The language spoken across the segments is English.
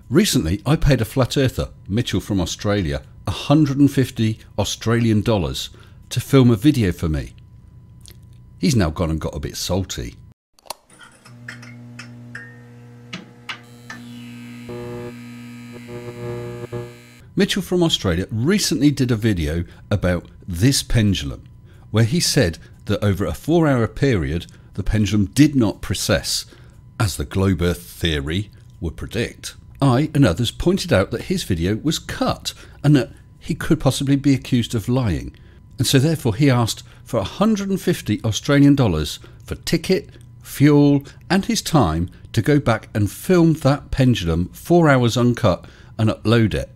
Recently, I paid a flat earther, Mitchell from Australia, 150 Australian dollars to film a video for me. He's now gone and got a bit salty. Mitchell from Australia recently did a video about this pendulum, where he said that over a 4-hour period the pendulum did not precess, as the globe earth theory would predict. I and others pointed out that his video was cut and that he could possibly be accused of lying, and so therefore he asked for 150 Australian dollars for ticket, fuel and his time to go back and film that pendulum 4 hours uncut and upload it.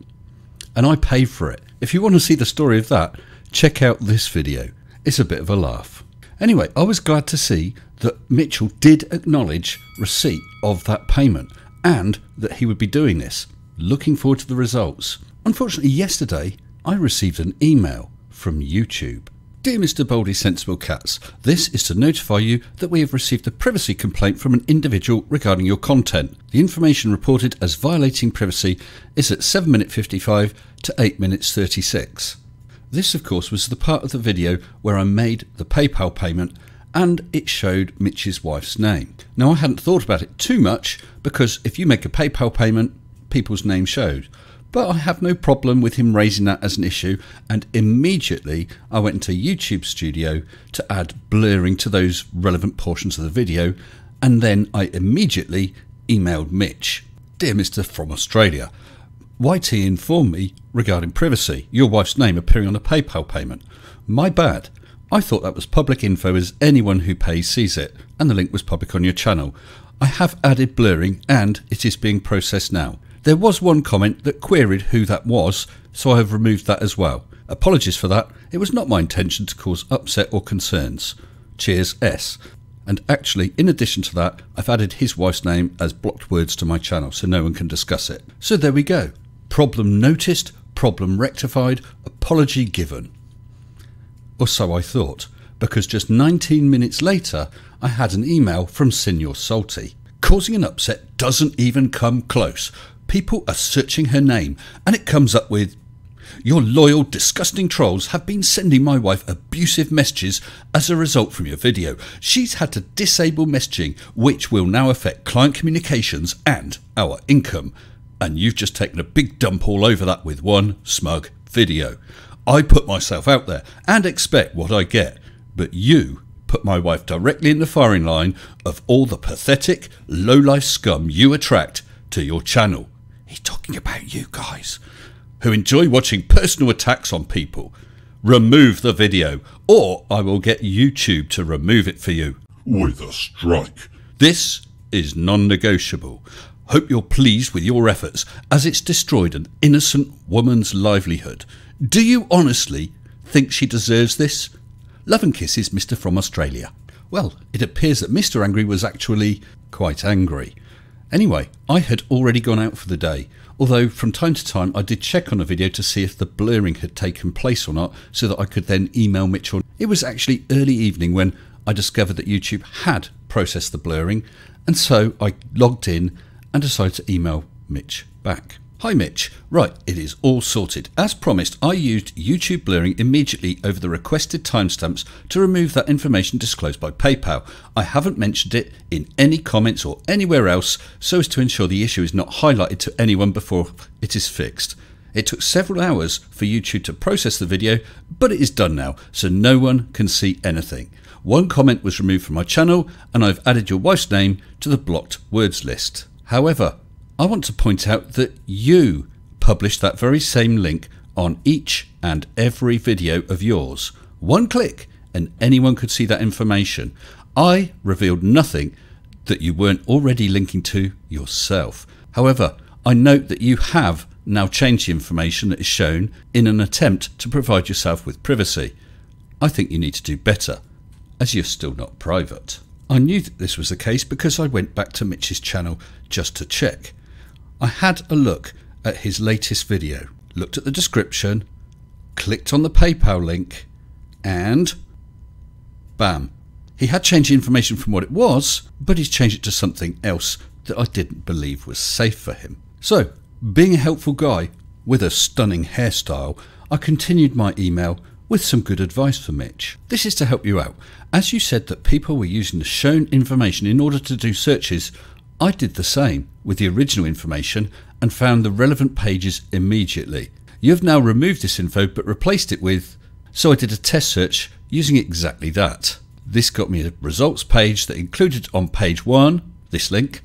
And I paid for it. If you want to see the story of that, check out this video. It's a bit of a laugh. Anyway, I was glad to see that Mitchell did acknowledge receipt of that payment and that he would be doing this. Looking forward to the results. Unfortunately, yesterday I received an email from YouTube. Dear Mr. Baldy Sensible Cats, this is to notify you that we have received a privacy complaint from an individual regarding your content. The information reported as violating privacy is at 7 minutes 55 to 8 minutes 36. This of course was the part of the video where I made the PayPal payment and it showed Mitch's wife's name. Now I hadn't thought about it too much because if you make a PayPal payment, people's name showed. But I have no problem with him raising that as an issue, and immediately I went into YouTube Studio to add blurring to those relevant portions of the video, and then I immediately emailed Mitch. Dear Mr. from Australia, YT informed me regarding privacy, your wife's name appearing on a PayPal payment. My bad. I thought that was public info as anyone who pays sees it, and the link was public on your channel. I have added blurring and it is being processed now. There was one comment that queried who that was, so I have removed that as well. Apologies for that, it was not my intention to cause upset or concerns. Cheers, S. And actually, in addition to that, I've added his wife's name as blocked words to my channel so no one can discuss it. So there we go. Problem noticed, problem rectified, apology given. Or so I thought, because just 19 minutes later, I had an email from Senior Salty. Causing an upset doesn't even come close. People are searching her name and it comes up with, your loyal, disgusting trolls have been sending my wife abusive messages as a result from your video. She's had to disable messaging, which will now affect client communications and our income. And you've just taken a big dump all over that with one smug video. I put myself out there and expect what I get, but you put my wife directly in the firing line of all the pathetic, low-life scum you attract to your channel. He's talking about you guys, who enjoy watching personal attacks on people. Remove the video, or I will get YouTube to remove it for you. With a strike. This is non-negotiable. Hope you're pleased with your efforts, as it's destroyed an innocent woman's livelihood. Do you honestly think she deserves this? Love and kisses, Mr. from Australia. Well, it appears that Mr. Angry was actually quite angry. Anyway, I had already gone out for the day, although from time to time I did check on the video to see if the blurring had taken place or not, so that I could then email Mitchell. It was actually early evening when I discovered that YouTube had processed the blurring, and so I logged in and decided to email Mitch back. Hi Mitch, right, it is all sorted. As promised, I used YouTube blurring immediately over the requested timestamps to remove that information disclosed by PayPal. I haven't mentioned it in any comments or anywhere else so as to ensure the issue is not highlighted to anyone before it is fixed. It took several hours for YouTube to process the video, but it is done now, so no one can see anything. One comment was removed from my channel and I've added your wife's name to the blocked words list. However, I want to point out that you published that very same link on each and every video of yours. One click and anyone could see that information. I revealed nothing that you weren't already linking to yourself. However, I note that you have now changed the information that is shown in an attempt to provide yourself with privacy. I think you need to do better, as you're still not private. I knew that this was the case because I went back to Mitch's channel just to check. I had a look at his latest video, looked at the description, clicked on the PayPal link, and bam. He had changed the information from what it was, but he's changed it to something else that I didn't believe was safe for him. So, Being a helpful guy with a stunning hairstyle, I continued my email with some good advice for Mitch. This is to help you out. As you said that people were using the shown information in order to do searches, I did the same with the original information and found the relevant pages immediately. You have now removed this info but replaced it with, so I did a test search using exactly that. This got me a results page that included on page 1 this link,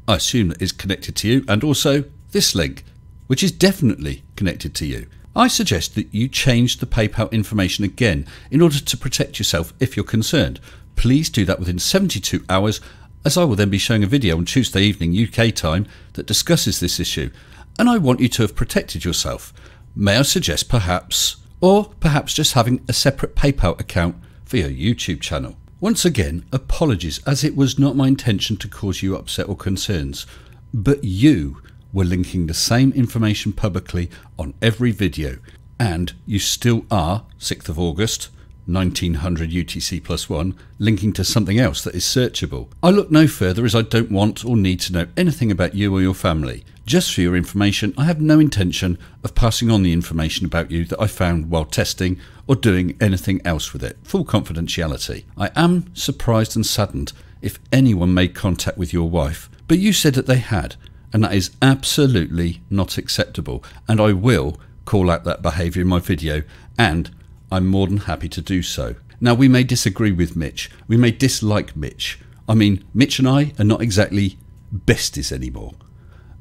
I assume that is connected to you, and also this link, which is definitely connected to you. I suggest that you change the PayPal information again in order to protect yourself if you're concerned. Please do that within 72 hours, as I will then be showing a video on Tuesday evening UK time that discusses this issue, and I want you to have protected yourself. May I suggest perhaps just having a separate PayPal account for your YouTube channel. Once again, apologies, as it was not my intention to cause you upset or concerns, but you were linking the same information publicly on every video, and you still are, 6th of August, 1900 UTC +1, linking to something else that is searchable. I look no further as I don't want or need to know anything about you or your family. Just for your information, I have no intention of passing on the information about you that I found while testing or doing anything else with it. Full confidentiality. I am surprised and saddened if anyone made contact with your wife, but you said that they had, and that is absolutely not acceptable, and I will call out that behaviour in my video, and I'm more than happy to do so. Now, we may disagree with Mitch, we may dislike Mitch. I mean, Mitch and I are not exactly besties anymore,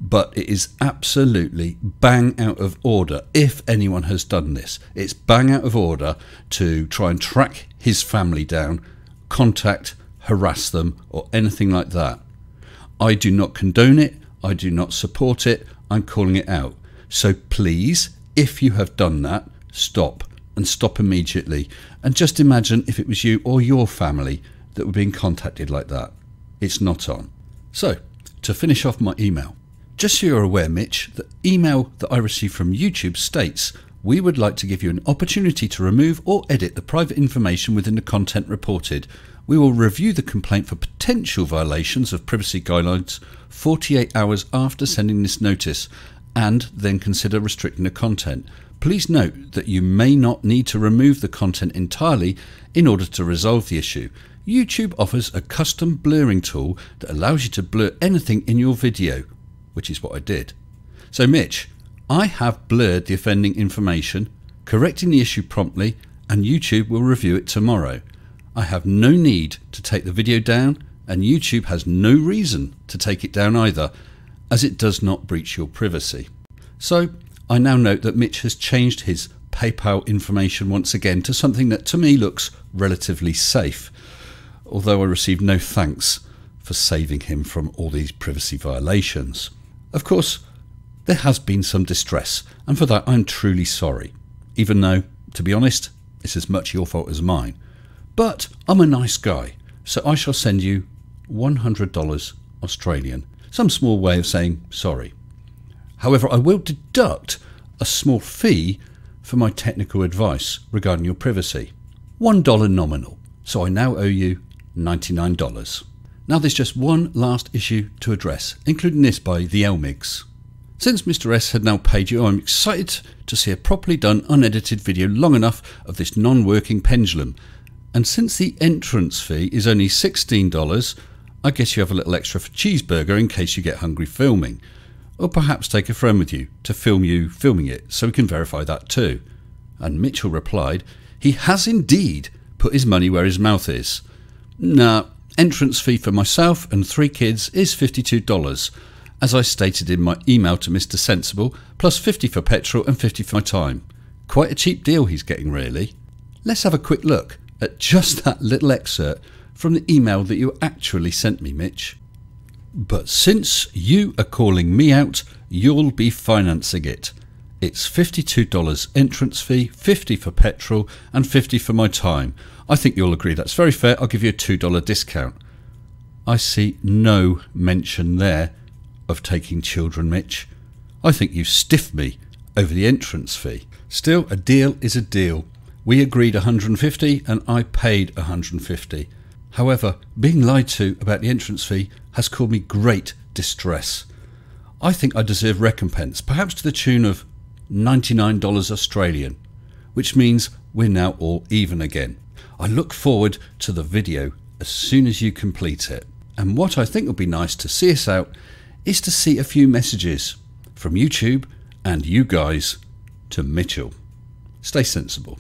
but it is absolutely bang out of order if anyone has done this. It's bang out of order to try and track his family down, contact, harass them, or anything like that. I do not condone it, I do not support it, I'm calling it out. So please, if you have done that, stop, and stop immediately. And just imagine if it was you or your family that were being contacted like that. It's not on. So, to finish off my email, just so you're aware, Mitch, the email that I received from YouTube states, we would like to give you an opportunity to remove or edit the private information within the content reported. We will review the complaint for potential violations of privacy guidelines 48 hours after sending this notice, and then consider restricting the content. Please note that you may not need to remove the content entirely in order to resolve the issue. YouTube offers a custom blurring tool that allows you to blur anything in your video, which is what I did. So Mitch, I have blurred the offending information, correcting the issue promptly, and YouTube will review it tomorrow. I have no need to take the video down, and YouTube has no reason to take it down either, as it does not breach your privacy. So I now note that Mitch has changed his PayPal information once again to something that to me looks relatively safe, although I received no thanks for saving him from all these privacy violations. Of course, there has been some distress, and for that I'm truly sorry, even though, to be honest, it's as much your fault as mine. But I'm a nice guy, so I shall send you $100 Australian, some small way of saying sorry. However, I will deduct a small fee for my technical advice regarding your privacy. $1 nominal, so I now owe you $99. Now there's just one last issue to address, including this by the Elmigs. Since Mr. S had now paid you, I'm excited to see a properly done unedited video long enough of this non-working pendulum. And since the entrance fee is only $16, I guess you have a little extra for cheeseburger in case you get hungry filming. Or perhaps take a friend with you to film you filming it, so we can verify that too. And Mitchell replied, he has indeed put his money where his mouth is. Nah, entrance fee for myself and 3 kids is $52, as I stated in my email to Mr. Sensible, plus 50 for petrol and 50 for my time. Quite a cheap deal he's getting, really. Let's have a quick look at just that little excerpt from the email that you actually sent me, Mitch. But since you are calling me out, you'll be financing it. It's $52 entrance fee, 50 for petrol and 50 for my time. I think you'll agree that's very fair. I'll give you a $2 discount. I see no mention there of taking children, Mitch. I think you stiffed me over the entrance fee. Still, a deal is a deal. We agreed 150 and I paid 150. However, being lied to about the entrance fee has caused me great distress. I think I deserve recompense, perhaps to the tune of $99 Australian, which means we're now all even again. I look forward to the video as soon as you complete it. And what I think would be nice to see us out is to see a few messages from YouTube and you guys to Mitchell. Stay sensible.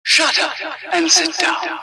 Shut up and sit down.